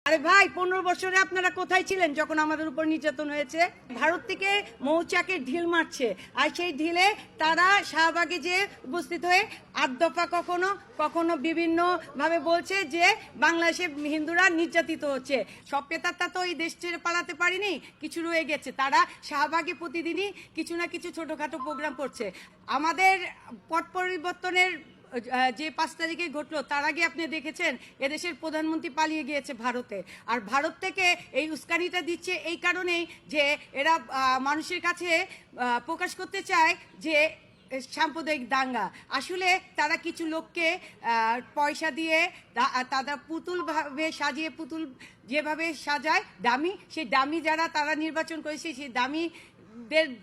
আরে ভাই 15 বছরে আপনারা কোথায় ছিলেন যখন আমাদের উপর নির্যাতন হয়েছে? ভারত থেকে মৌচাকের ঢিল মারছে, আর সেই ঢিলে তারা শাহবাগে যে উপস্থিত হয়ে 8 দফা কখনো কখনো বিভিন্ন ভাবে বলছে যে বাংলাদেশে হিন্দুরা নির্যাতিত হচ্ছে। সব পেতারটা তো এই দেশ ছেড়ে পালাতে পারিনি, কিছু রয়ে গেছে। তারা শাহবাগে প্রতিদিনই কিছু না কিছু ছোটখাটো প্রোগ্রাম করছে। আমাদের পট পরিবর্তনের যে 5 তারিখে ঘটলো, তার আগে আপনি দেখেছেন এদেশের প্রধানমন্ত্রী পালিয়ে গিয়েছে ভারতে। আর ভারত থেকে এই উস্কানিটা দিচ্ছে এই কারণেই যে এরা মানুষের কাছে প্রকাশ করতে চায় যে সাম্প্রদায়িক দাঙ্গা। আসলে তারা কিছু লোককে পয়সা দিয়ে তারা পুতুল ভাবে সাজিয়ে, পুতুল যেভাবে সাজায় ডামি, সেই ডামি যারা তারা নির্বাচন করেছে, সেই ডামি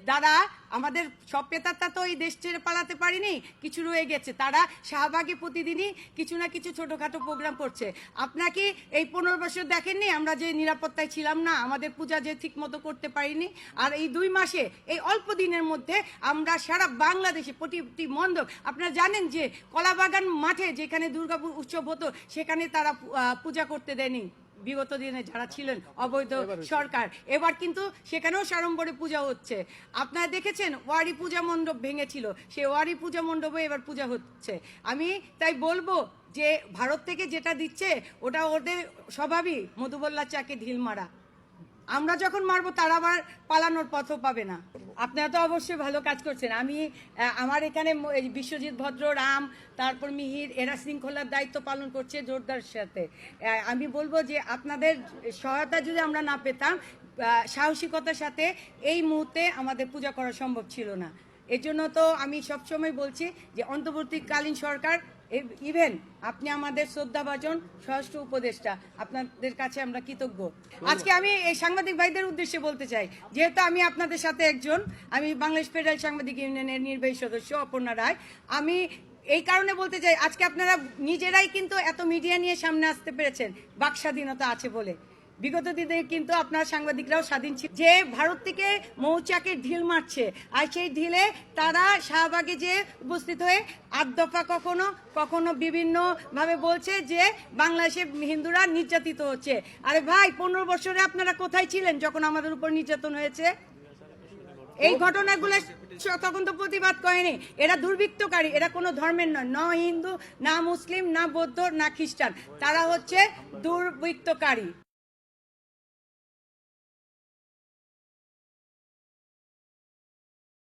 দ্বারা আমাদের সব পেতারটা তো এই দেশ ছেড়ে পালাতে পারিনি, কিছু রয়ে গেছে। তারা শাহবাগে প্রতিদিনই কিছু না কিছু ছোটখাটো প্রোগ্রাম করছে। আপনাকে এই 15 বছর দেখেননি আমরা যে নিরাপত্তায় ছিলাম না, আমাদের পূজা যে ঠিক মতো করতে পারিনি? আর এই 2 মাসে, এই অল্প দিনের মধ্যে আমরা সারা বাংলাদেশে প্রতিটি মণ্ডপ, আপনারা জানেন যে কলাবাগান মাঠে যেখানে দুর্গা উৎসব হতো, সেখানে তারা পূজা করতে দেয়নি বিগত দিনে যারা ছিলেন অবৈধ সরকার। এবার কিন্তু সেখানেও সাড়ম্বরে পূজা হচ্ছে। আপনারা দেখেছেন ওয়ারি পূজা মণ্ডপ ভেঙেছিল, সেই ওয়ারি পূজা মণ্ডপে এবার পূজা হচ্ছে। আমি তাই বলবো যে ভারত থেকে যেটা দিচ্ছে ওটা ওদের স্বভাবই মধুবল্লা চাকে ঢিল মারা। আমরা যখন মারবো তারা আবার পালানোর পথও পাবে না। আপনারা তো অবশ্যই ভালো কাজ করছেন। আমার এখানে বিশ্বজিৎ ভদ্র, রাম, তারপর মিহির, এরা শৃঙ্খলার দায়িত্ব পালন করছে জোরদার সাথে। আমি বলবো যে আপনাদের সহায়তা যদি আমরা না পেতাম, সাহসিকতার সাথে এই মুহূর্তে আমাদের পূজা করা সম্ভব ছিল না। এর জন্য তো আমি সবসময় বলছি যে অন্তর্বর্তীকালীন সরকার, ইভেন আপনি আমাদের শ্রদ্ধাভাজন স্বরাষ্ট্র উপদেষ্টা, আপনাদের কাছে আমরা কৃতজ্ঞ। আজকে আমি এই সাংবাদিক ভাইদের উদ্দেশ্যে বলতে চাই, যেহেতু আমি আপনাদের সাথে একজন, আমি বাংলাদেশ ফেডারেল সাংবাদিক ইউনিয়নের নির্বাহী সদস্য অপর্ণা রায়। আমি এই কারণে বলতে চাই, আজকে আপনারা নিজেরাই কিন্তু এত মিডিয়া নিয়ে সামনে আসতে পেরেছেন বাক স্বাধীনতা আছে বলে। বিগত দিনে কিন্তু আপনার সাংবাদিকরাও স্বাধীন ছিল। যে ভারত থেকে মৌচাকের ঢিল মারছে, আর সেই ঢিলে তারা শাহবাগে যে উপস্থিত হয়ে 8 দফা কখনো কখনো বিভিন্ন ভাবে বলছে যে বাংলাদেশে হিন্দুরা নির্যাতিত হচ্ছে। আরে ভাই 15 বছরে আপনারা কোথায় ছিলেন যখন আমাদের উপর নির্যাতন হয়েছে? এই ঘটনাগুলো তখন তো প্রতিবাদ করেনি। এরা দুর্বৃত্তকারী, এরা কোনো ধর্মের নয়, না হিন্দু, না মুসলিম, না বৌদ্ধ, না খ্রিস্টান, তারা হচ্ছে দুর্বৃত্তকারী।